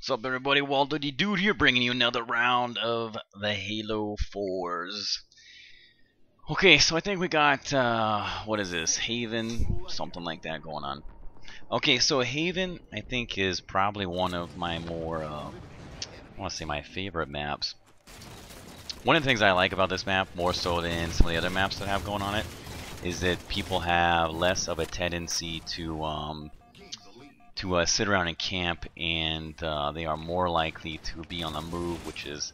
What's up, everybody? WaldoDude here, bringing you another round of the Halo 4s. Okay, so I think we got, what is this? Haven? Something like that going on. Okay, so Haven, I think, is probably one of my more, I want to say my favorite maps. One of the things I like about this map, more so than some of the other maps that have going on it, is that people have less of a tendency to sit around and camp, and they are more likely to be on the move, which is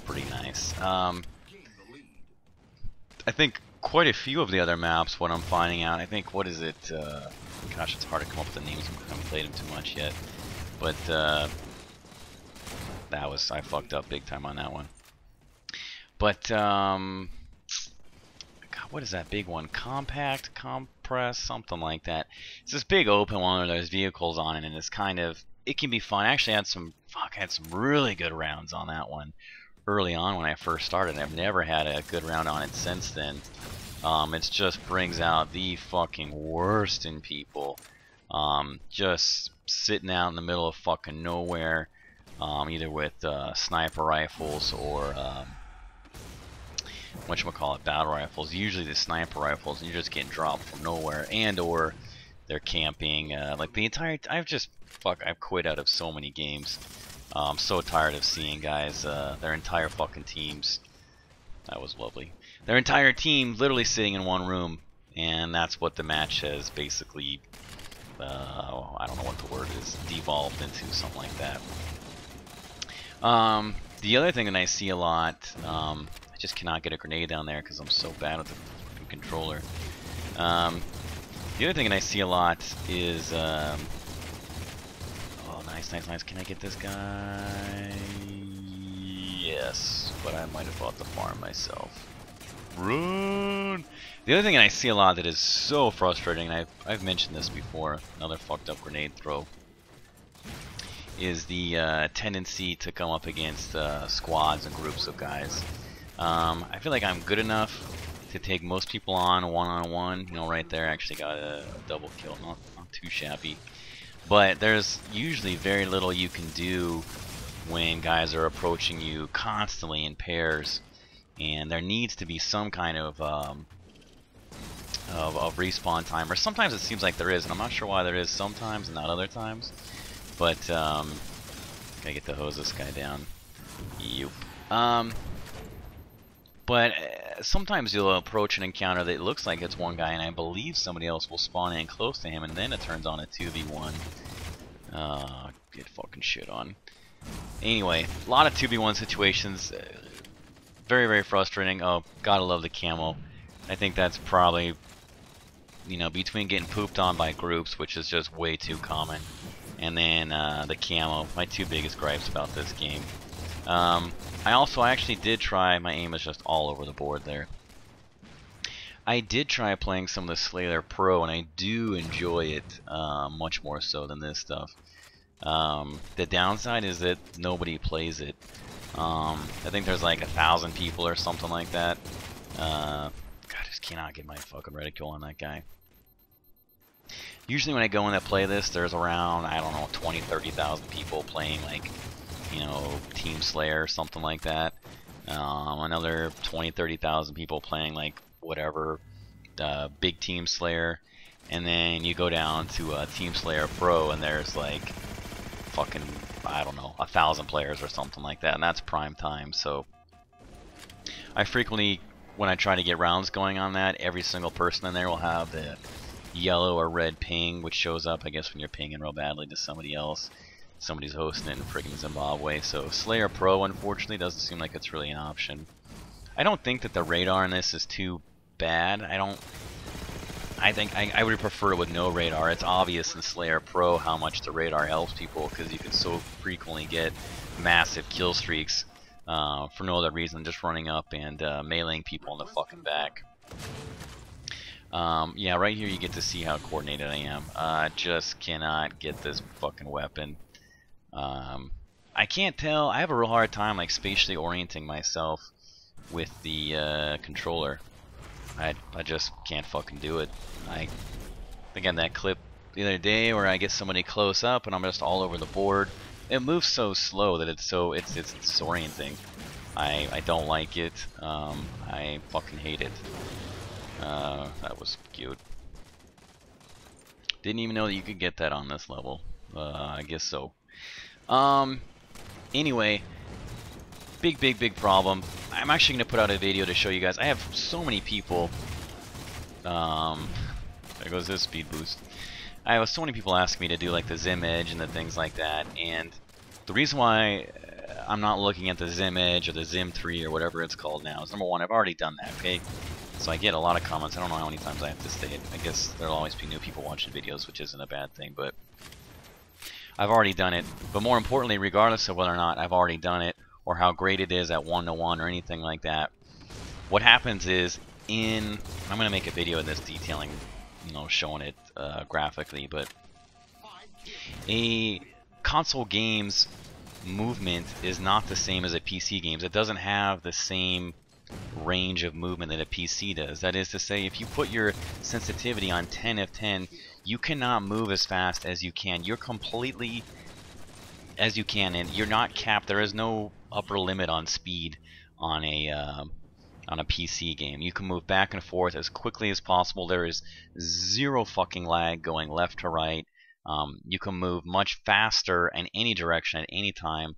pretty nice. I think quite a few of the other maps, what I'm finding out, I think, what is it? Gosh, it's hard to come up with the names. I haven't played them too much yet, but I fucked up big time on that one. But God, what is that big one? Compact, compress, something like that. It's this big open one where there's vehicles on it, and it's kind of, it can be fun. I actually had some really good rounds on that one early on when I first started. I've never had a good round on it since then. It just brings out the fucking worst in people. Just sitting out in the middle of fucking nowhere, either with sniper rifles or whatchamacallit, battle rifles. Usually the sniper rifles, and you're just getting dropped from nowhere, and or they're camping. Like the entire, I've quit out of so many games. I'm so tired of seeing guys, their entire fucking teams. That was lovely. Their entire team literally sitting in one room, and that's what the match has basically, I don't know what the word is, devolved into, something like that. The other thing that I see a lot, I just cannot get a grenade down there because I'm so bad with the fucking controller. The other thing that I see a lot is, oh, nice. Can I get this guy? Yes, but I might have bought the farm myself. Run! The other thing that I see a lot that is so frustrating, and I've mentioned this before, another fucked up grenade throw, is the tendency to come up against squads and groups of guys. I feel like I'm good enough to take most people on one-on-one. You know, right there, I actually got a double kill, not too shabby. But there's usually very little you can do when guys are approaching you constantly in pairs, and there needs to be some kind of respawn time, or sometimes it seems like there is, and I'm not sure why there is sometimes and not other times. But gotta get to hose this guy down. Yup. But sometimes you'll approach an encounter that looks like it's one guy, and I believe somebody else will spawn in close to him, and then it turns on a 2v1. Get fucking shit on. Anyway, a lot of 2v1 situations. Very, very frustrating. Oh, gotta love the camo. I think that's probably, you know, between getting pooped on by groups, which is just way too common, and then the camo, my two biggest gripes about this game. I actually did try, my aim is just all over the board there. I did try playing some of the Slayer Pro, and I do enjoy it much more so than this stuff. The downside is that nobody plays it. I think there's like 1,000 people or something like that. God, I just cannot get my fucking reticule on that guy. Usually when I go in to play this, there's around, I don't know, 20-30,000 people playing, like, you know, Team Slayer or something like that. Another 20-30,000 people playing, like, whatever, Big Team Slayer. And then you go down to Team Slayer Pro, and there's like fucking, I don't know, 1,000 players or something like that, and that's prime time. So I frequently, when I try to get rounds going on that, every single person in there will have the yellow or red ping, which shows up, I guess, when you're pinging real badly to somebody else. Somebody's hosting it in friggin' Zimbabwe. So Slayer Pro, unfortunately, doesn't seem like it's really an option. I don't think that the radar in this is too bad. I think I would prefer it with no radar. It's obvious in Slayer Pro how much the radar helps people, because you can so frequently get massive kill streaks for no other reason, just running up and meleeing people in the fucking back. Yeah, right here you get to see how coordinated I am. I just cannot get this fucking weapon. I can't tell. I have a real hard time like spatially orienting myself with the controller. I just can't fucking do it. I think on that clip the other day where I get somebody close up and I'm just all over the board, it moves so slow that it's disorienting. I don't like it. I fucking hate it. That was cute. Didn't even know that you could get that on this level. I guess so. Anyway, big problem. I'm actually going to put out a video to show you guys. I have so many people. There goes this speed boost. I have so many people asking me to do like the Zim Edge and the things like that, and the reason why I'm not looking at the Zim Edge or the Zim 3 or whatever it's called now is, number one, I've already done that, okay? So I get a lot of comments. I don't know how many times I have to say it. I guess there'll always be new people watching videos, which isn't a bad thing, but I've already done it. But more importantly, regardless of whether or not I've already done it or how great it is at 1-to-1 or anything like that, what happens is I'm going to make a video of this detailing, you know, showing it graphically, but a console game's movement is not the same as a PC game's. It doesn't have the same range of movement that a PC does. That is to say, if you put your sensitivity on 10 of 10, you cannot move as fast as you can. You're completely as you can, and you're not capped. There is no upper limit on speed on a PC game. You can move back and forth as quickly as possible. There is zero fucking lag going left to right. You can move much faster in any direction at any time.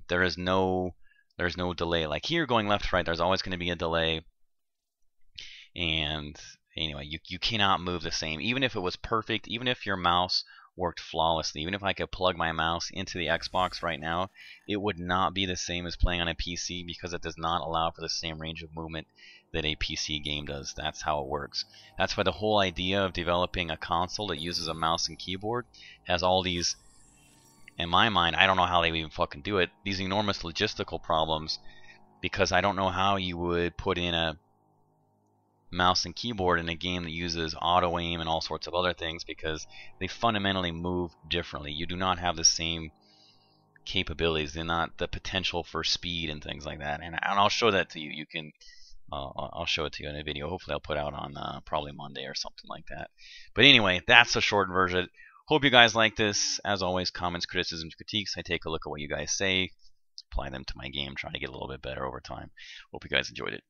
There's no delay. Like here, going left to right, there's always going to be a delay. And anyway, you cannot move the same. Even if it was perfect, even if your mouse worked flawlessly, even if I could plug my mouse into the Xbox right now, it would not be the same as playing on a PC because it does not allow for the same range of movement that a PC game does. That's how it works. That's why the whole idea of developing a console that uses a mouse and keyboard has all these, in my mind, I don't know how they even fucking do it, these enormous logistical problems, because I don't know how you would put in a mouse and keyboard in a game that uses auto aim and all sorts of other things, because they fundamentally move differently. You do not have the same capabilities. They're not the potential for speed and things like that. And I'll show that to you. You can I'll show it to you in a video. Hopefully I'll put out on probably Monday or something like that. But anyway, that's the short version. Hope you guys like this. As always, comments, criticisms, critiques, I take a look at what you guys say, apply them to my game, try to get a little bit better over time. Hope you guys enjoyed it.